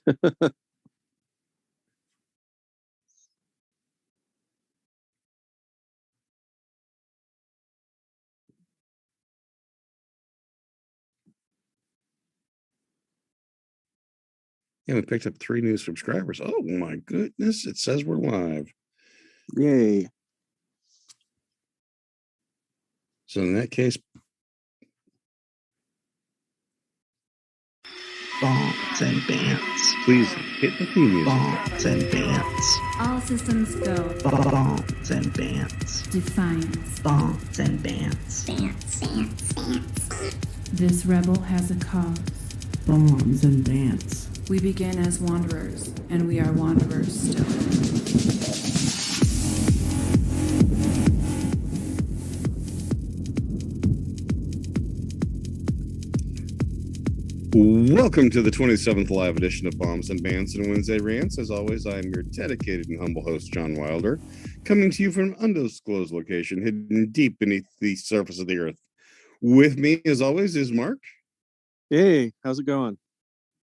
Yeah, we picked up 3 new subscribers. Oh my goodness, it says we're live. Yay. So in that case, Bants and Bants. please hit the theme music. Bants and Bants. All systems go. Bants and Bants. Defiance. Bants and Bants. This rebel has a cause. Bants and Bants. We begin as wanderers, and we are wanderers still. Welcome to the 27th live edition of Bombs and Bants and Wednesday Rants. As always, I am your dedicated and humble host, John Wilder, coming to you from an undisclosed location hidden deep beneath the surface of the earth. With me, as always, is Mark. Hey, how's it going?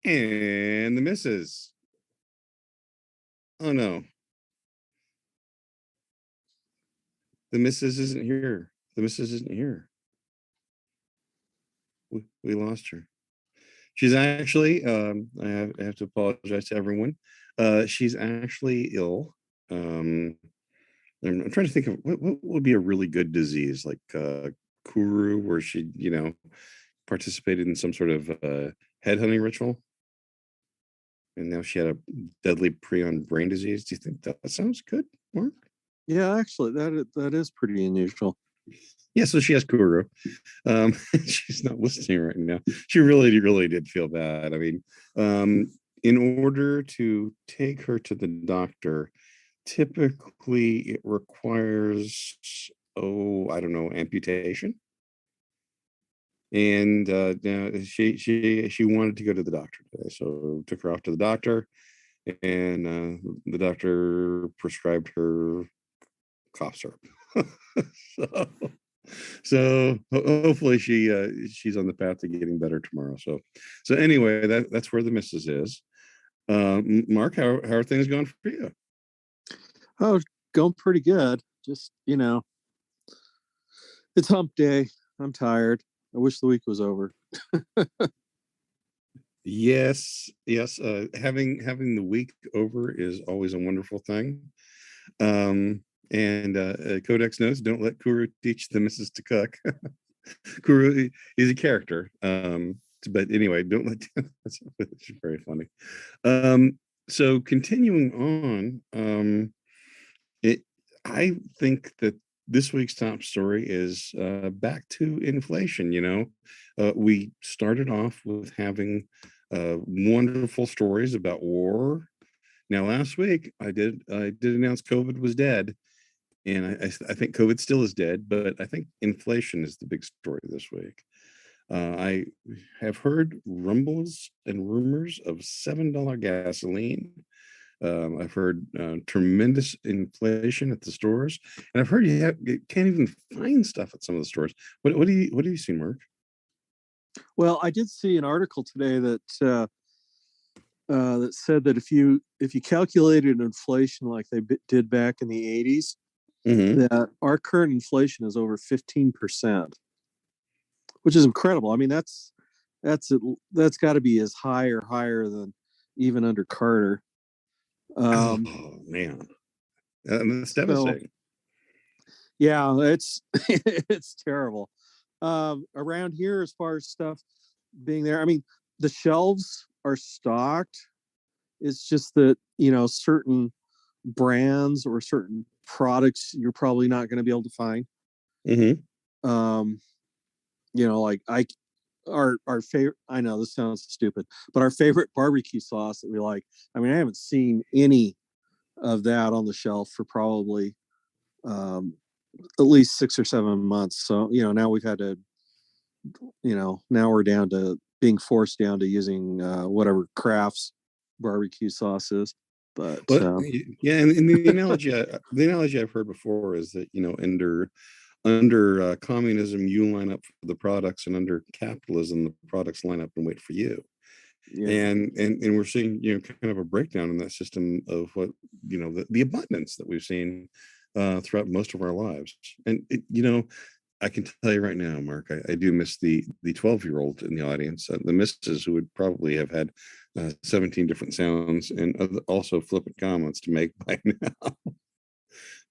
And the missus. Oh no. The missus isn't here. The missus isn't here. We lost her. She's actually, I have to apologize to everyone. She's actually ill. I'm trying to think of what would be a really good disease, like Kuru, where she, participated in some sort of headhunting ritual. And now she had a deadly prion brain disease. Do you think that sounds good, Mark? Yeah, actually, that is pretty unusual. Yeah, so she has Kuru. She's not listening right now. She really did feel bad. I mean, in order to take her to the doctor, typically it requires, amputation. And she wanted to go to the doctor today, so took her off to the doctor, and the doctor prescribed her cough syrup. so hopefully she's on the path to getting better tomorrow. So anyway, that's where the missus is. Mark, how are things going for you? Oh, going pretty good. Just it's hump day. I'm tired. I wish the week was over. Yes. Having the week over is always a wonderful thing. And Codex notes, don't let Kuru teach the missus to cook. Kuru is a character. But anyway, don't let that's very funny. So continuing on, I think that this week's top story is back to inflation. We started off with having wonderful stories about war. Now, last week I did announce COVID was dead, and I think COVID still is dead, but I think inflation is the big story this week. I have heard rumbles and rumors of $7 gasoline. I've heard tremendous inflation at the stores, and I've heard you can't even find stuff at some of the stores. What do you see, Mark? Well, I did see an article today that that said that if you calculated inflation like they did back in the 80s, that our current inflation is over 15%, which is incredible. I mean, that's got to be as high or higher than even under Carter. Oh man, that's devastating. Yeah, it's it's terrible. Around here, as far as stuff being there, I mean, the shelves are stocked. It's just that certain brands or certain products you're probably not going to be able to find. Like our favorite, I know this sounds stupid, but our favorite barbecue sauce that we like, I mean, I haven't seen any of that on the shelf for probably at least 6 or 7 months. So now we've had to now we're down to being forced down to using whatever Kraft's barbecue sauce is. But yeah, and the analogy I've heard before is that under communism you line up for the products, and under capitalism the products line up and wait for you. Yeah. And we're seeing, kind of a breakdown in that system of what, the abundance that we've seen throughout most of our lives. And I can tell you right now, Mark, I do miss the 12-year-old in the audience, the missus, who would probably have had 17 different sounds and also flippant comments to make by now.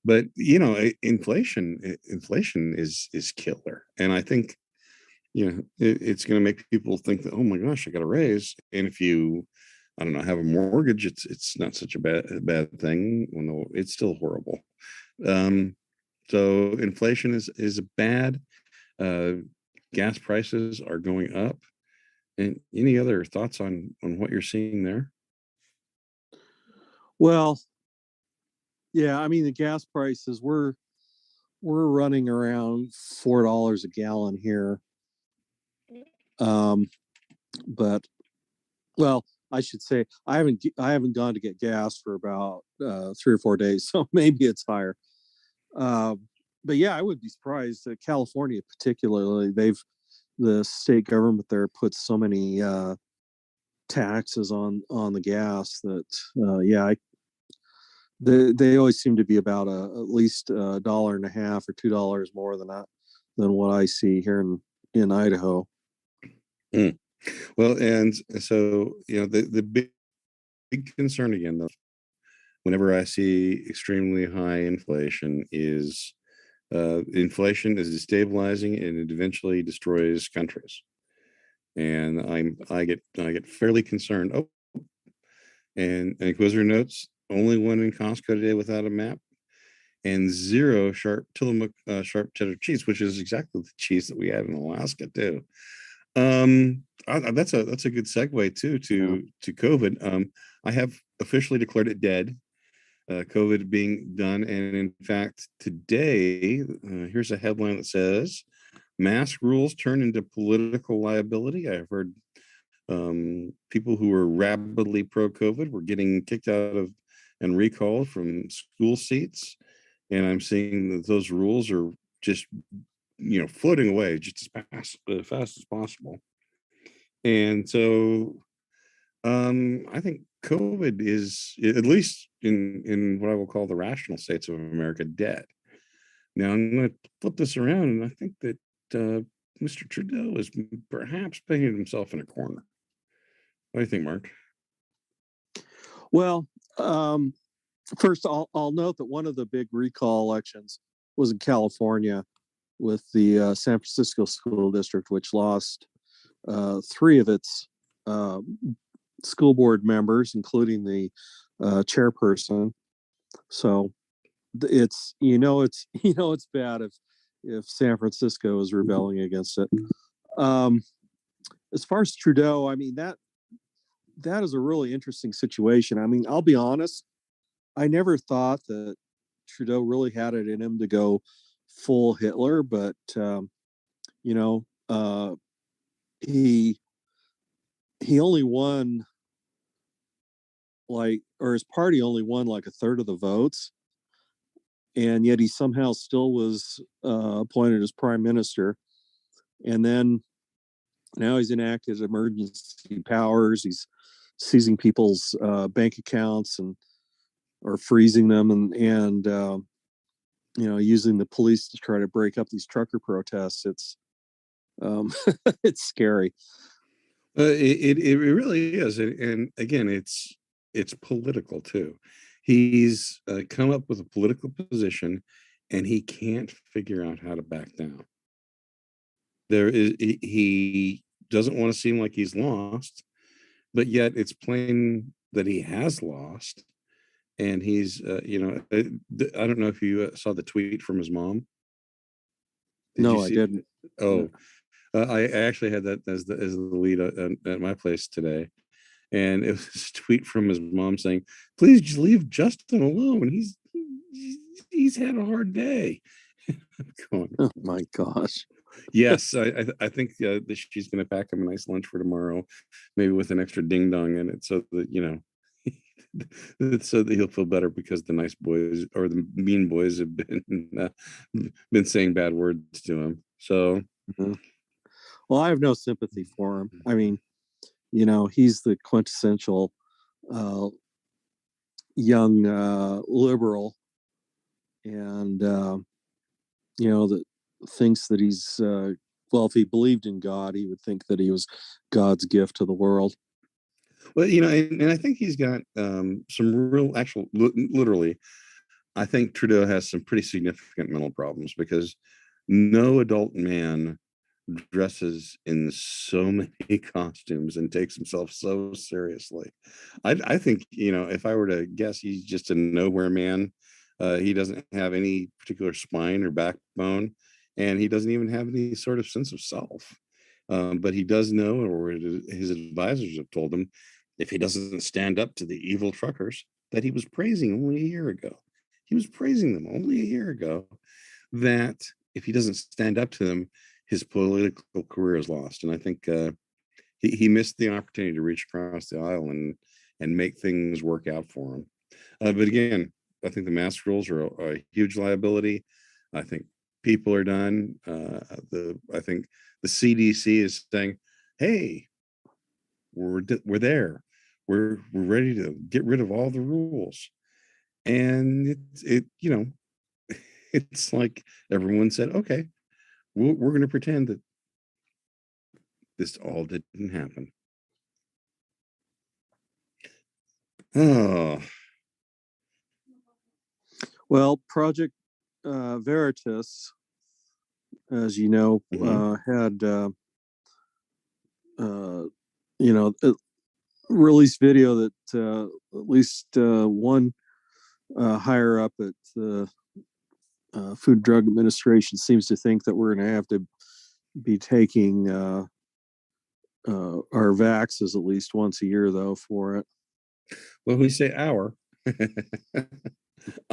But inflation is killer, and I think it's going to make people think that, oh my gosh, I got a raise. And if you, I don't know, have a mortgage, it's not such a bad thing. Well, no, it's still horrible. So inflation is bad. Gas prices are going up. And any other thoughts on what you're seeing there? Well, yeah, I mean the gas prices we're running around $4 a gallon here. But well, I should say I haven't gone to get gas for about 3 or 4 days, so maybe it's higher. But yeah, I would be surprised that California, particularly, the state government there puts so many taxes on the gas that they always seem to be about at least $1.50 or $2 more than what I see here in Idaho. Mm. Well, and so the big concern again, though, whenever I see extremely high inflation is inflation is destabilizing and it eventually destroys countries. And I get fairly concerned. Oh, and Inquisitor notes only one in Costco today without a map, and 0 sharp Tillamook sharp cheddar cheese, which is exactly the cheese that we have in Alaska too. That's a good segue too to COVID. I have officially declared it dead. COVID being done, and in fact, today here's a headline that says, "Mask rules turn into political liability." I've heard people who were rabidly pro-COVID were getting kicked out of and recalled from school seats, and I'm seeing that those rules are just floating away just as fast as possible. And so I think COVID is, at least in what I will call the rational states of America, dead. Now I'm going to flip this around, and I think that Mr. Trudeau is perhaps painted himself in a corner. What do you think, Mark? Well, first I'll note that one of the big recall elections was in California with the San Francisco School District, which lost 3 of its school board members, including the chairperson. So it's it's bad if San Francisco is rebelling against it. As far as Trudeau, I mean that is a really interesting situation. I mean, I'll be honest, I never thought that Trudeau really had it in him to go full Hitler, but he only won or his party only won like a third of the votes, and yet he somehow still was appointed as prime minister. And then now he's enacted emergency powers. He's seizing people's bank accounts or freezing them, and using the police to try to break up these trucker protests. It's it's scary. It really is, and again, it's political too. He's come up with a political position, and he can't figure out how to back down. He doesn't want to seem like he's lost, but yet it's plain that he has lost. And he's, I don't know if you saw the tweet from his mom. No, I didn't. Oh, I actually had that as the lead at my place today, and it was a tweet from his mom saying, "Please just leave Justin alone. He's had a hard day." Oh my gosh. Yes, I think that she's going to pack him a nice lunch for tomorrow, maybe with an extra ding dong in it, so that so that he'll feel better, because the nice boys or the mean boys have been saying bad words to him. So, Well, I have no sympathy for him. I mean, he's the quintessential young liberal, and that thinks that he's if he believed in God, he would think that he was God's gift to the world. Well, and I think he's got some real, literally, I think Trudeau has some pretty significant mental problems, because no adult man dresses in so many costumes and takes himself so seriously. I think, if I were to guess, he's just a nowhere man. He doesn't have any particular spine or backbone, and he doesn't even have any sort of sense of self. But he does know, or his advisors have told him, if he doesn't stand up to the evil truckers that he was praising only a year ago, he was praising them only a year ago, that if he doesn't stand up to them, his political career is lost. And I think he missed the opportunity to reach across the aisle and make things work out for him. But again, I think the mask rules are a huge liability. I think people are done. I think the CDC is saying, "Hey, we're there. We're ready to get rid of all the rules." And it's like everyone said, "Okay, we're going to pretend that this all didn't happen." Oh, Well, Project Veritas, as you know, had released video that at least one higher up at the Food and Drug Administration seems to think that we're going to have to be taking our vaxes at least once a year, though, for it. Well, we say our.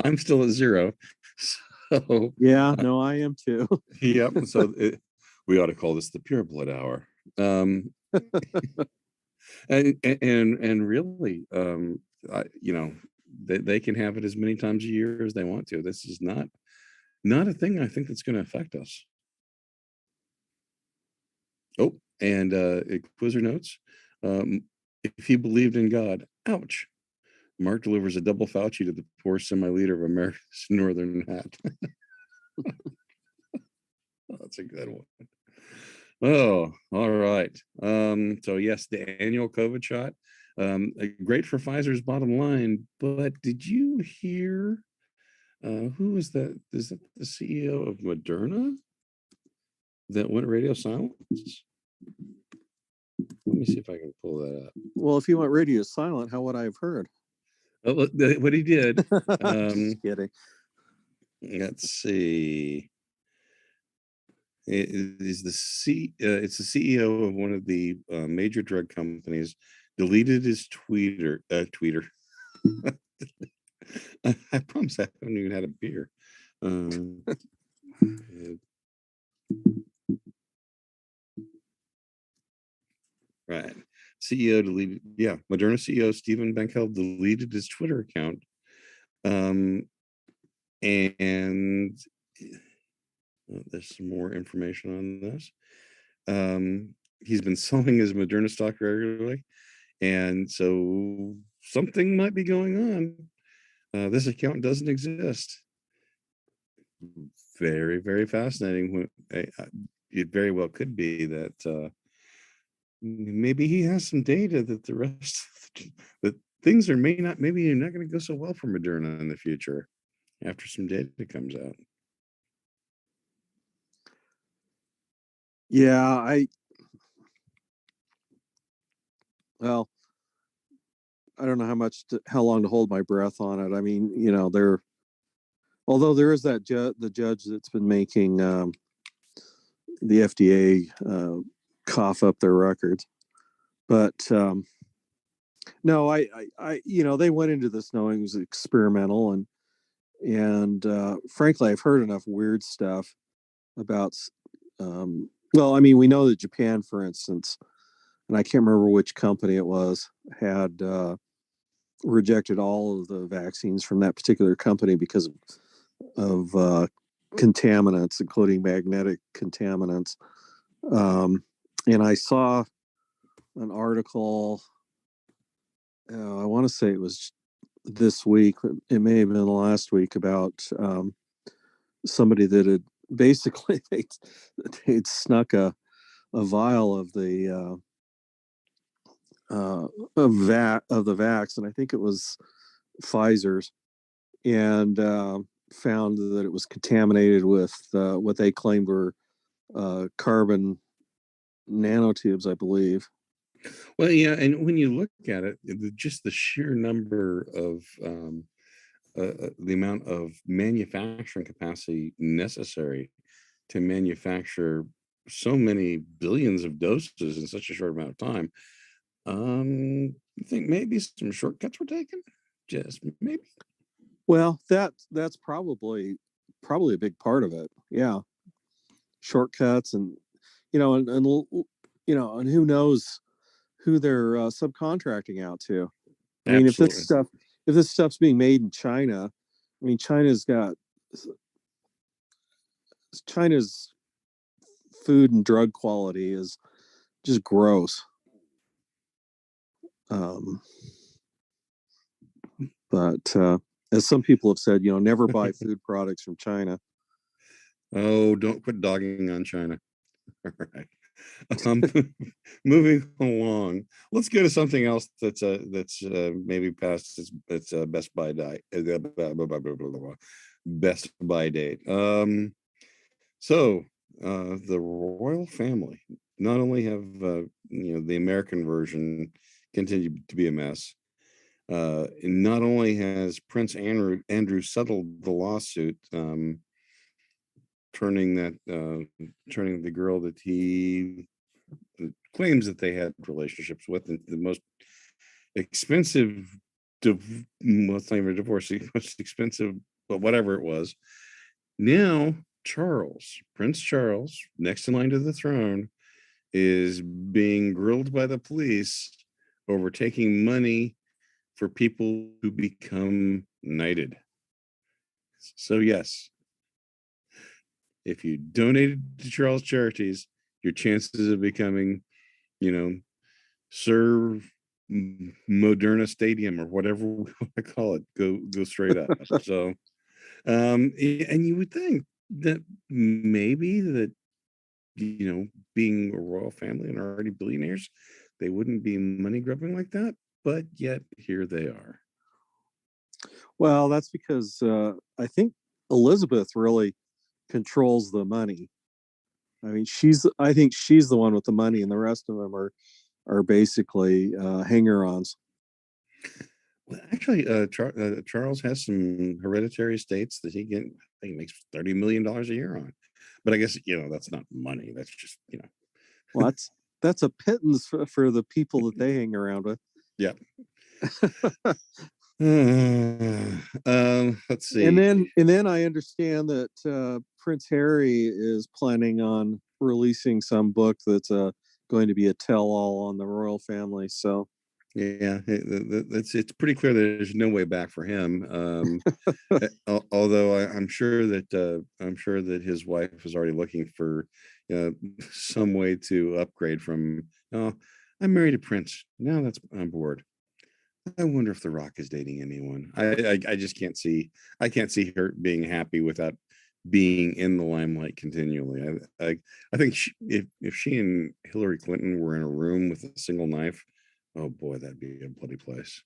I'm still at 0. So yeah, no, I am too. Yep. So we ought to call this the pure blood hour. And really, they can have it as many times a year as they want to. This is not a thing I think that's going to affect us. Oh, and Quizzer notes, if he believed in God, ouch. Mark delivers a double Fauci to the poor semi-leader of America's northern hat. That's a good one. Oh, all right. So yes, the annual COVID shot, great for Pfizer's bottom line. But did you hear? Who is that? Is that the CEO of Moderna that went radio silent? Let me see if I can pull that up. Well, if he went radio silent, how would I have heard? Oh, look, what he did. Just kidding. Let's see. It is it's the CEO of one of the major drug companies. Deleted his tweeter. I promise I haven't even had a beer. Right. CEO deleted. Yeah, Moderna CEO Stephen Bankell deleted his Twitter account. And there's some more information on this. He's been selling his Moderna stock regularly, and so something might be going on. This account doesn't exist. Very, very fascinating. It very well could be that maybe he has some data that the rest that things maybe not going to go so well for Moderna in the future after some data comes out. Yeah, I don't know how long to hold my breath on it. I mean, although there is the judge that's been making the FDA cough up their records, but no, I they went into this knowing it was experimental, and frankly, I've heard enough weird stuff about. Well, I mean, we know that Japan, for instance, and I can't remember which company it was, had rejected all of the vaccines from that particular company because of contaminants, including magnetic contaminants. And I saw an article. I want to say it was this week. It may have been last week about somebody that had basically they'd snuck a vial of the of the vax, and I think it was Pfizer's, and found that it was contaminated with what they claimed were carbon nanotubes, I believe. Well, yeah, and when you look at it, just the sheer number of the amount of manufacturing capacity necessary to manufacture so many billions of doses in such a short amount of time. I think maybe some shortcuts were taken, just maybe. Well, that's probably a big part of it. Yeah, shortcuts, and and who knows who they're subcontracting out to. I mean, if this stuff's being made in China, I mean, China's food and drug quality is just gross. But as some people have said, never buy food products from China. Oh, don't quit dogging on China. All right. Moving along, let's go to something else that's maybe past its best by date. Best by date. So the royal family not only have the American version continued to be a mess. Not only has Prince Andrew settled the lawsuit, turning the girl that he claims that they had relationships with into the most expensive, well, it's not even a divorce, most expensive, but whatever it was. Now Prince Charles, next in line to the throne, is being grilled by the police over taking money for people who become knighted. So yes, if you donated to Charles Charities, your chances of becoming, Sir Moderna Stadium or whatever we want to call it, go straight up. So, and you would think that maybe that, being a royal family and already billionaires, they wouldn't be money grubbing like that, but yet here they are. Well, that's because I think Elizabeth really controls the money. I mean, I think she's the one with the money, and the rest of them are basically hanger-ons. Well, actually, Charles has some hereditary estates that I think he makes $30 million a year on. But I guess that's not money. That's just Well, that's a pittance for the people that they hang around with. Yeah. Let's see. And then I understand that Prince Harry is planning on releasing some book that's going to be a tell-all on the royal family. So yeah, it's pretty clear that there's no way back for him. Although I'm sure that his wife is already looking for some way to upgrade from. Oh, I'm married to Prince now. That's I'm bored. I wonder if The Rock is dating anyone. I just can't see. I can't see her being happy without being in the limelight continually. I think if she and Hillary Clinton were in a room with a single knife, oh boy, that'd be a bloody place.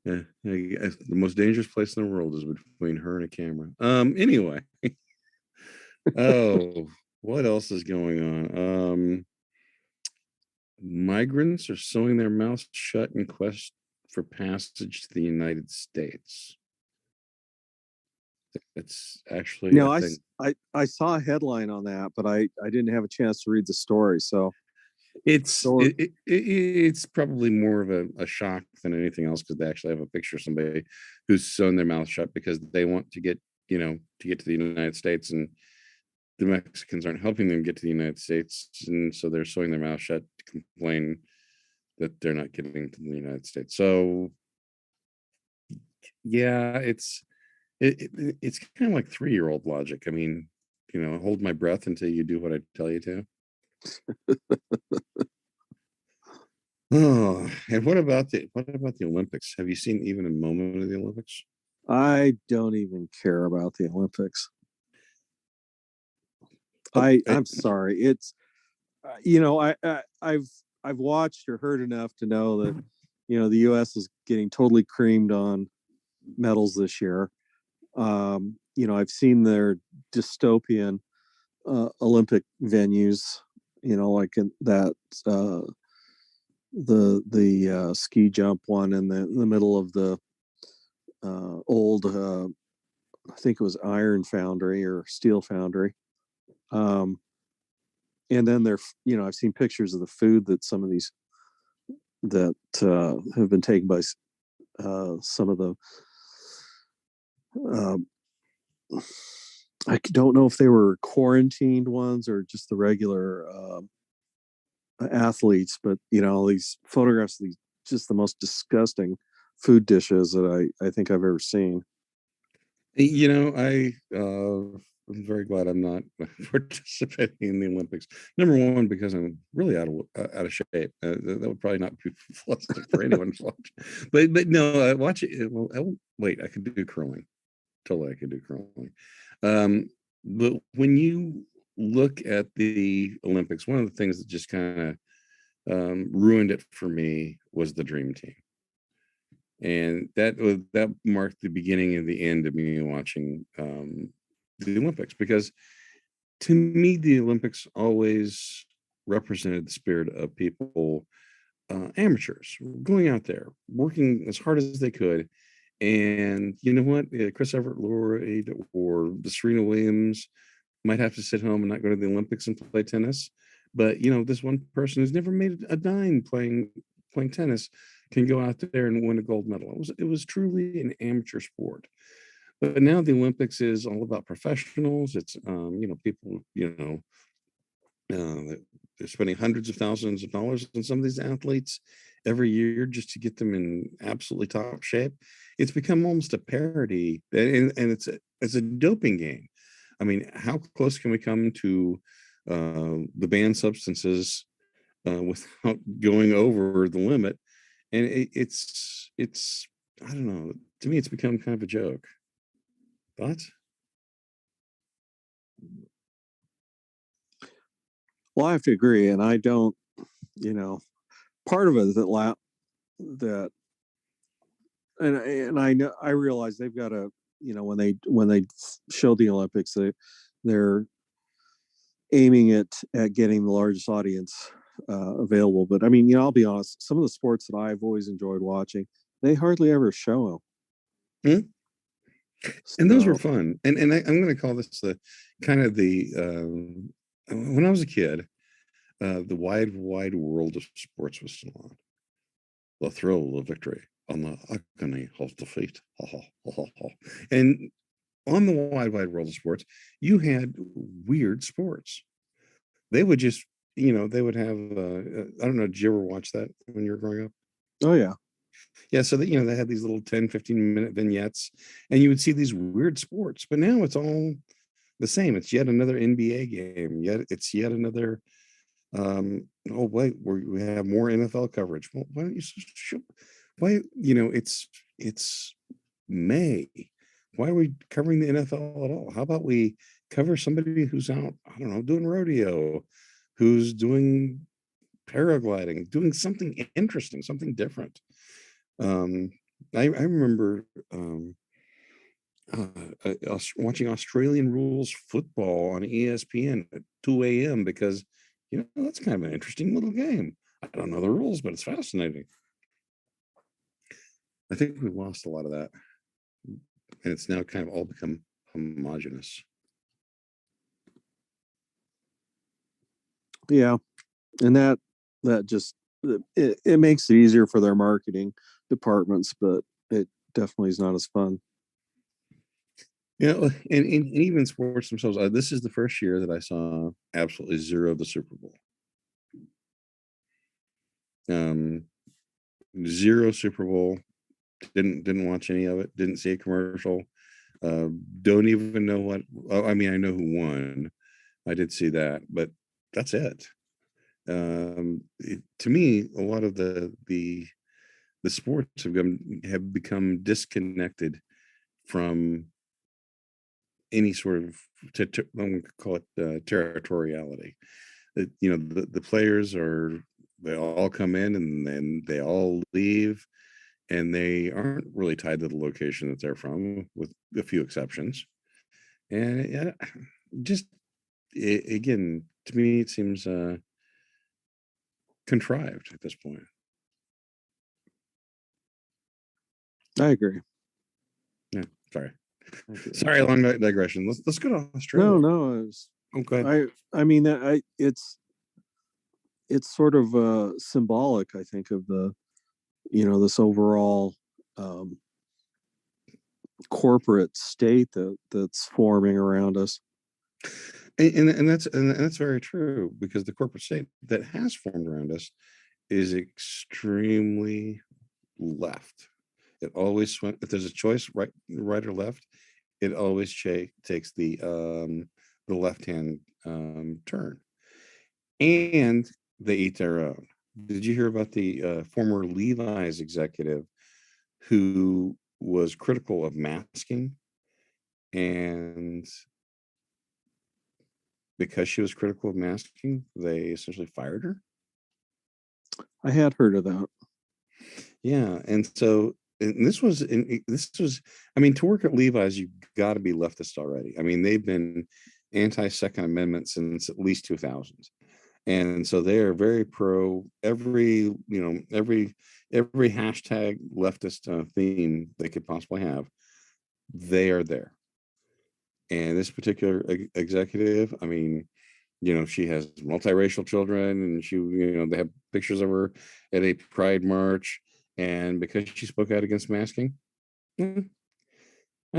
Yeah, the most dangerous place in the world is between her and a camera. Anyway. Oh, what else is going on? Migrants are sewing their mouths shut in quest for passage to the United States. It's actually, no, I saw a headline on that, but I didn't have a chance to read the story. So it's probably more of a shock than anything else, because they actually have a picture of somebody who's sewn their mouth shut because they want to get to the United States, and the Mexicans aren't helping them get to the United States, and so they're sewing their mouth shut to complain that they're not getting to the United States. So yeah, it's kind of like 3-year-old logic. I mean, hold my breath until you do what I tell you to. Oh, and what about the Olympics? Have you seen even a moment of the Olympics? I don't even care about the Olympics. Oh, I'm sorry. It's I've watched or heard enough to know that the U.S. is getting totally creamed on medals this year. I've seen their dystopian Olympic venues. Like in that the ski jump one in the middle of the old I think it was iron foundry or steel foundry. And then I've seen pictures of the food that some of these that have been taken by some of the I don't know if they were quarantined ones or just the regular athletes, but these photographs of these just the most disgusting food dishes that I think I've ever seen. I'm very glad I'm not participating in the Olympics. Number one, because I'm really out of shape. That would probably not be pleasant for anyone to watch. But no, watch it. Well, wait, I could do curling. Totally, I could do curling. But when you look at the Olympics, one of the things that just kind of ruined it for me was the dream team, and that marked the beginning and the end of me watching the Olympics, because to me the Olympics always represented the spirit of people, amateurs going out there working as hard as they could. And you know what? Chris Everett Lloyd or the Serena Williams might have to sit home and not go to the Olympics and play tennis. But this one person who's never made a dime playing tennis can go out there and win a gold medal. It was truly an amateur sport. But now the Olympics is all about professionals. It's people they're spending hundreds of thousands of dollars on some of these athletes every year just to get them in absolutely top shape. It's become almost a parody, and it's a doping game. I mean, how close can we come to the banned substances without going over the limit? And it's I don't know. To me, it's become kind of a joke. Thoughts? Well, I have to agree, and I don't. Part of it that and I know I realize they've got to when they show the Olympics, they're aiming at getting the largest audience available. But I mean, I'll be honest, some of the sports that I've always enjoyed watching, they hardly ever show them. Hmm? And those were So, fun. And I'm going to call this the kind of the when I was a kid, the wide world of sports was still on. The thrill of victory on the agony of defeat. Ha, ha, ha, ha, ha. And on the wide world of sports, you had weird sports. They would just, they would have, I don't know, did you ever watch that when you were growing up? oh yeah, Yeah, so that, they had these little 10, 15-minute vignettes, and you would see these weird sports. But now it's all the same. It's yet another NBA game. It's yet another, oh wait, we have more NFL coverage. Well, why don't you show, why, it's May. Why are we covering the NFL at all? How about we cover somebody who's out, I don't know, doing rodeo, who's doing paragliding, doing something interesting, something different. Um, I remember watching Australian rules football on ESPN at 2 a.m. because, that's kind of an interesting little game. I don't know the rules, but it's fascinating. I think we've lost a lot of that, and it's now kind of all become homogenous. yeah, and that just it makes it easier for their marketing departments, but it definitely is not as fun. And even sports themselves, this is the first year that I saw absolutely zero of the Super Bowl. Zero Super Bowl. Didn't watch any of it. Didn't see a commercial. Don't even know what. I mean, I know who won. I did see that, but that's it. to me, a lot of the sports have become disconnected from any sort of I'm going to call it territoriality. The players they all come in and then they all leave, and they aren't really tied to the location that they're from, with a few exceptions. And just again, to me, it seems contrived at this point. I agree. Yeah, sorry, long digression. Let's go to Australia. No, Okay. I mean, it's sort of symbolic, I think, of the, this overall corporate state that's forming around us. And that's very true, because the corporate state that has formed around us is extremely left. It always, if there's a choice, right or left, it always takes the left-hand turn, and they eat their own. Did you hear about the former Levi's executive who was critical of masking, and because she was critical of masking, they essentially fired her? I had heard of that. Yeah, and so this was, I mean, to work at Levi's, you've got to be leftist already. I mean, they've been anti-Second Amendment since at least 2000, and so they are very pro every hashtag leftist theme they could possibly have. They are there. And this particular executive, I mean, she has multiracial children, and they have pictures of her at a pride march. And because she spoke out against masking, I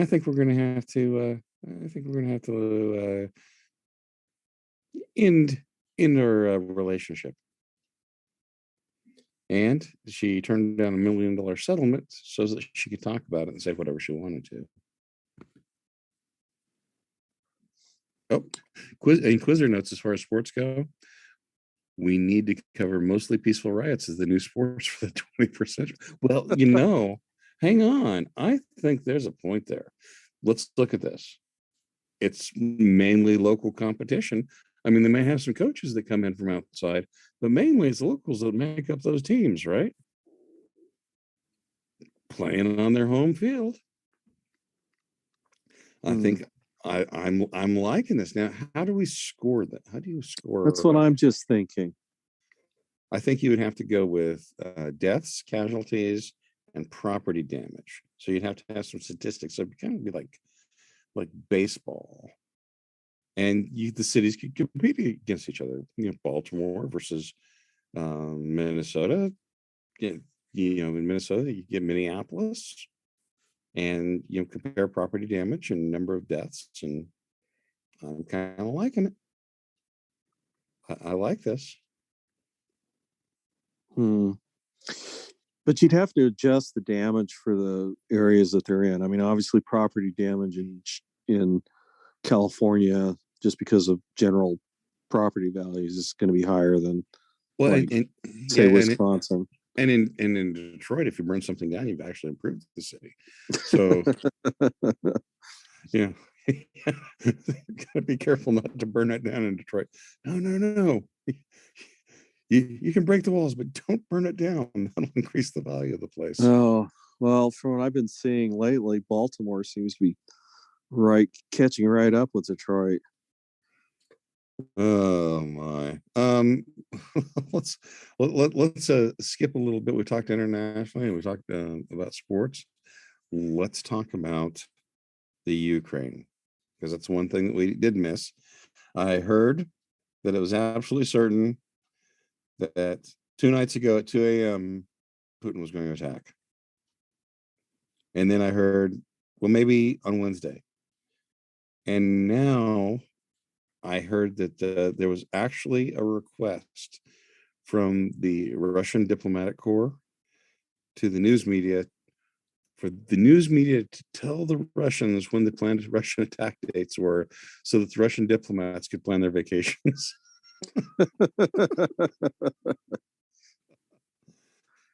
think we're going to have to. End our relationship. And she turned down $1 million settlement so that she could talk about it and say whatever she wanted to. Oh, Quizzer notes, as far as sports go, we need to cover mostly peaceful riots as the new sports for the 21st century. Well, hang on. I think there's a point there. Let's look at this. It's mainly local competition. I mean, they may have some coaches that come in from outside, but mainly it's locals that make up those teams, right? Playing on their home field. I think I'm liking this. Now, how do we score that? How do you score? That's what I'm just thinking. I think you would have to go with deaths, casualties, and property damage. So you'd have to have some statistics. So it'd kind of be like baseball. And the cities could compete against each other. Baltimore versus Minnesota. In Minnesota, you get Minneapolis, and compare property damage and number of deaths. And I'm kind of liking it. I like this. But you'd have to adjust the damage for the areas that they're in. I mean, obviously, property damage in California, just because of general property values, is going to be higher than, Wisconsin. And in Detroit, if you burn something down, you've actually improved the city. So, gotta be careful not to burn it down in Detroit. No. You can break the walls, but don't burn it down. That'll increase the value of the place. Oh, well, from what I've been seeing lately, Baltimore seems to be catching right up with Detroit. Oh my. Let's skip a little bit. We talked internationally, and we talked about sports. Let's talk about the Ukraine, because that's one thing that we did miss. I heard that it was absolutely certain that 2 nights ago at 2 a.m. Putin was going to attack. And then I heard, well, maybe on Wednesday. And now I heard that there was actually a request from the Russian diplomatic corps to the news media, for the news media to tell the Russians when the planned Russian attack dates were, so that the Russian diplomats could plan their vacations.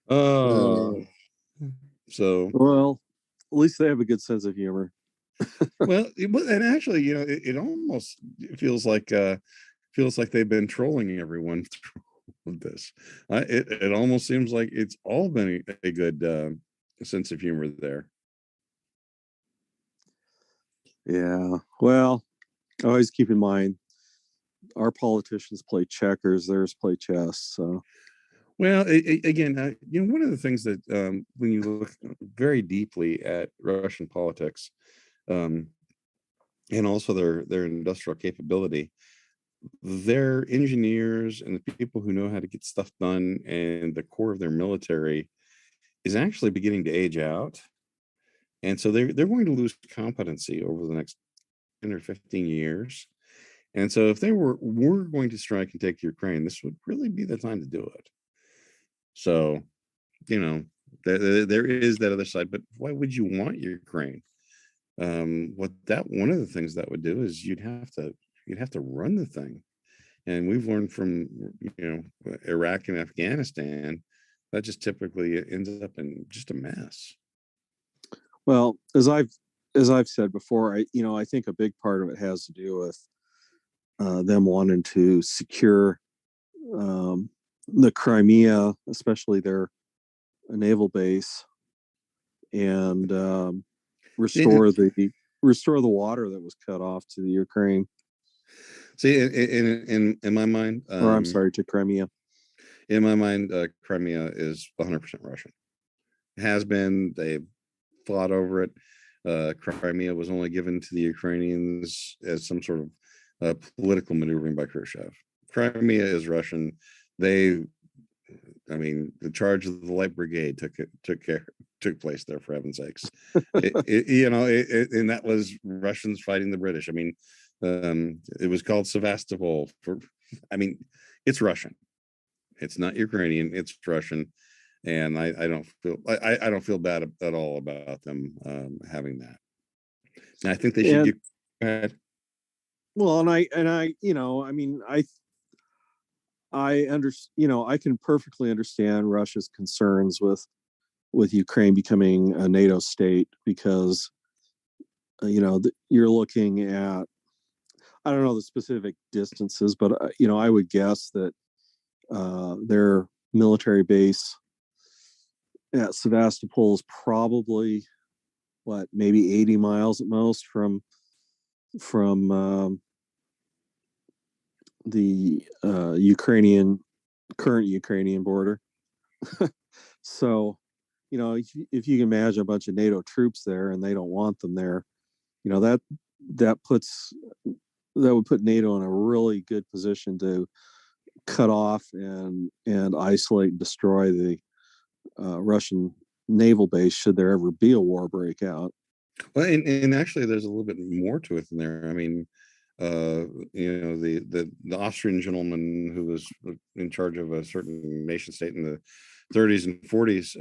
Oh, so Well, at least they have a good sense of humor. and actually, it almost feels like they've been trolling everyone with this. It almost seems like it's all been a good sense of humor there. Yeah. Well, always keep in mind our politicians play checkers, theirs play chess. So Well, again, one of the things that when you look very deeply at Russian politics, um, and also their industrial capability, their engineers and the people who know how to get stuff done and the core of their military is actually beginning to age out, and so they're going to lose competency over the next 10 or 15 years. And so if they were going to strike and take Ukraine, this would really be the time to do it. So, you know, there is that other side, but why would you want Ukraine? One of the things that would do is you'd have to run the thing. And we've learned from Iraq and Afghanistan that just typically ends up in just a mess. well, as I've said before, I think a big part of it has to do with them wanting to secure the Crimea, especially their naval base, and restore the water that was cut off to the Ukraine. See, in my mind, Or I'm sorry, to Crimea. in my mind, Crimea is 100% Russian. Has been. They fought over it. Crimea was only given to the Ukrainians as some sort of political maneuvering by Khrushchev. Crimea is Russian. The charge of the Light Brigade took place there, for heaven's sakes. And that was Russians fighting the British. It was called Sevastopol. It's Russian. It's not Ukrainian. It's Russian. And I don't feel bad at all about them having that. And I think they should get ahead. Well, I can perfectly understand Russia's concerns with Ukraine becoming a NATO state, because you're looking at, I don't know the specific distances, but I would guess that their military base at Sevastopol is probably maybe 80 miles at most from the current Ukrainian border. So, if you can imagine a bunch of NATO troops there and they don't want them there, that would put NATO in a really good position to cut off and isolate and destroy the Russian naval base should there ever be a war breakout. Well, and actually, there's a little bit more to it than there. The Austrian gentleman who was in charge of a certain nation state in the 30s and 40s.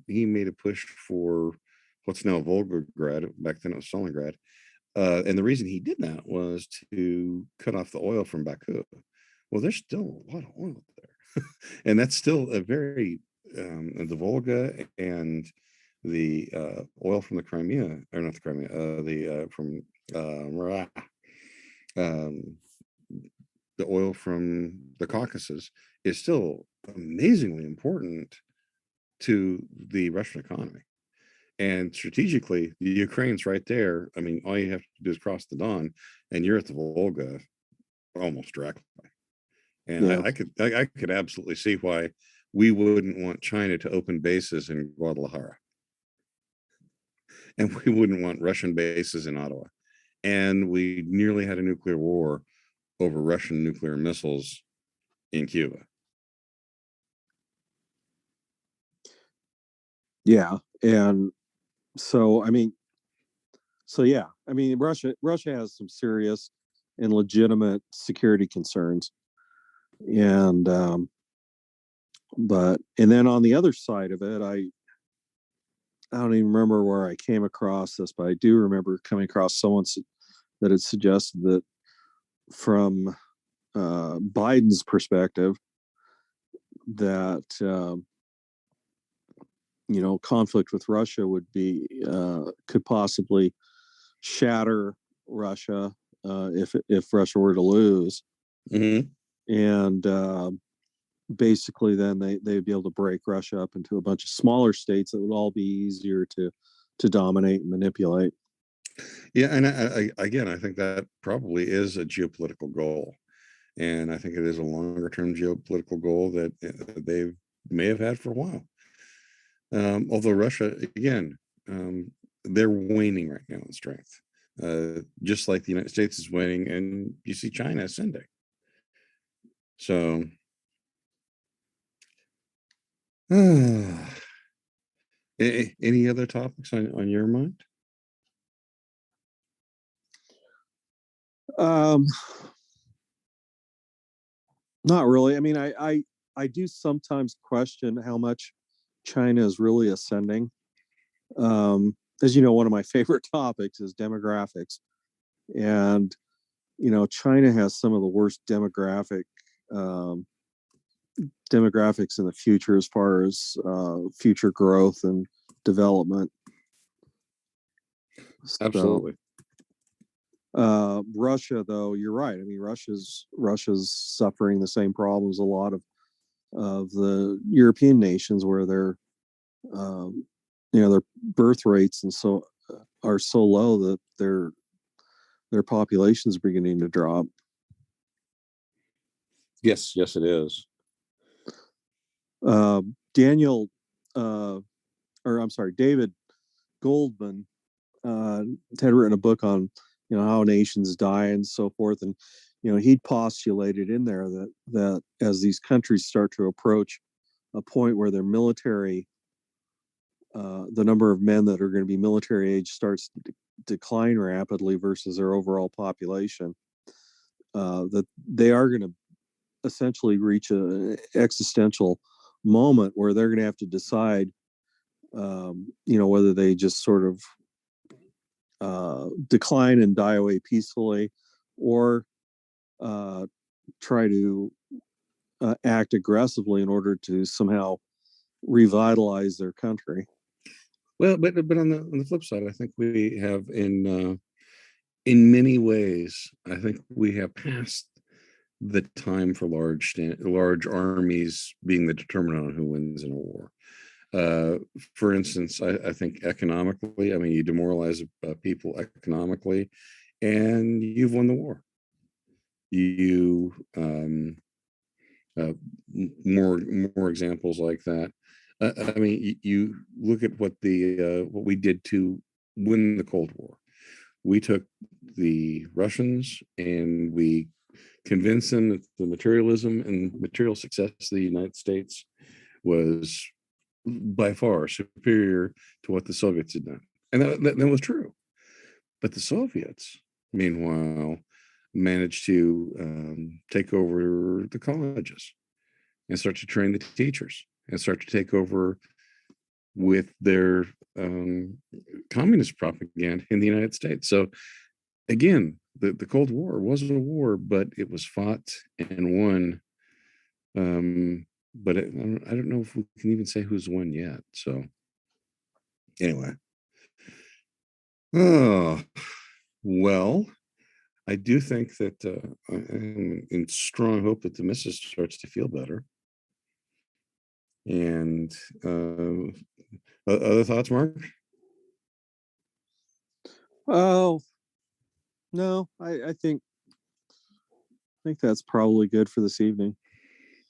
He made a push for what's now Volgograd. Back then it was Stalingrad. And the reason he did that was to cut off the oil from Baku. Well, there's still a lot of oil there. And that's still a very, the Volga and the oil from the Crimea, or not the Crimea, from the oil from the Caucasus is still amazingly important to the Russian economy. And strategically, the Ukraine's right there. All you have to do is cross the Don, and you're at the Volga almost directly. And yeah. I could absolutely see why we wouldn't want China to open bases in Guadalajara, and we wouldn't want Russian bases in Ottawa. And we nearly had a nuclear war over Russian nuclear missiles in Cuba. Yeah, and so Russia has some serious and legitimate security concerns, and then on the other side of it, I don't even remember where I came across this, but I do remember coming across someone that had suggested that from Biden's perspective that conflict with Russia would be could possibly shatter Russia if Russia were to lose, and basically then they'd be able to break Russia up into a bunch of smaller states that would all be easier to dominate and manipulate. Yeah, and I think that probably is a geopolitical goal, and I think it is a longer term geopolitical goal that they may have had for a while. Although Russia, again, they're waning right now in strength, just like the United States is waning, and you see China ascending. So, any other topics on your mind? Not really. I mean, I do sometimes question how much China is really ascending. As you know, one of my favorite topics is demographics, and China has some of the worst demographics in the future as far as future growth and development. Absolutely. Russia, though, you're right. I mean, Russia's suffering the same problems a lot of the European nations, where their birth rates and so are so low that their populations are beginning to drop. Yes, it is. David Goldman had written a book on how nations die and so forth, and he'd postulated in there that as these countries start to approach a point where their military, the number of men that are going to be military age starts to decline rapidly versus their overall population, that they are going to essentially reach an existential moment where they're going to have to decide, whether they just sort of decline and die away peacefully, or try to act aggressively in order to somehow revitalize their country. Well, but on the flip side, I think we have in many ways, I think we have passed the time for large armies being the determinant on who wins in a war. For instance, I think economically, I mean, you demoralize people economically, and you've won the war. You more examples like that. I mean, you look at what we did to win the Cold War. We took the Russians and we convinced them that the materialism and material success of the United States was by far superior to what the Soviets had done. And that was true. But the Soviets, meanwhile, managed to take over the colleges and start to train the teachers and start to take over with their communist propaganda in the United States. So again, the Cold War wasn't a war, but it was fought and won. But I don't know if we can even say who's won yet. So anyway. Oh, well, I do think that I'm in strong hope that the missus starts to feel better. And other thoughts, Mark? Oh, no, I think that's probably good for this evening.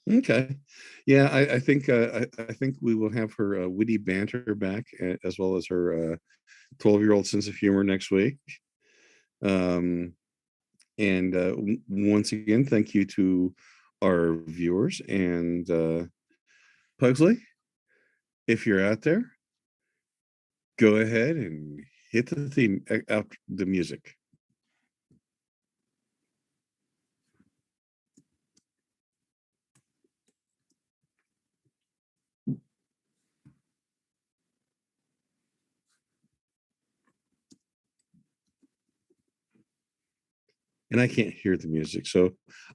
Okay, yeah, I think we will have her witty banter back, as well as her 12-year-old sense of humor next week. And once again, thank you to our viewers. And Pugsley, if you're out there, go ahead and hit the theme out the music. and I can't hear the music. So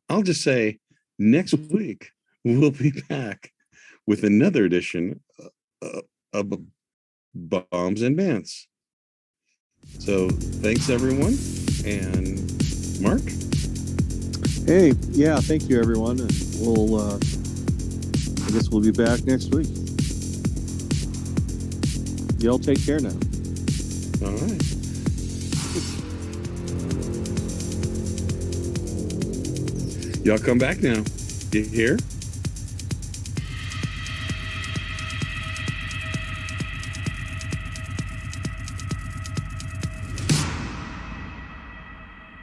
I'll just say next week we'll be back with another edition of Bombs and Bants. So thanks everyone, and Mark. Hey, yeah, thank you everyone, and we'll I guess we'll be back next week. Y'all take care now. All right. Y'all come back now. You hear?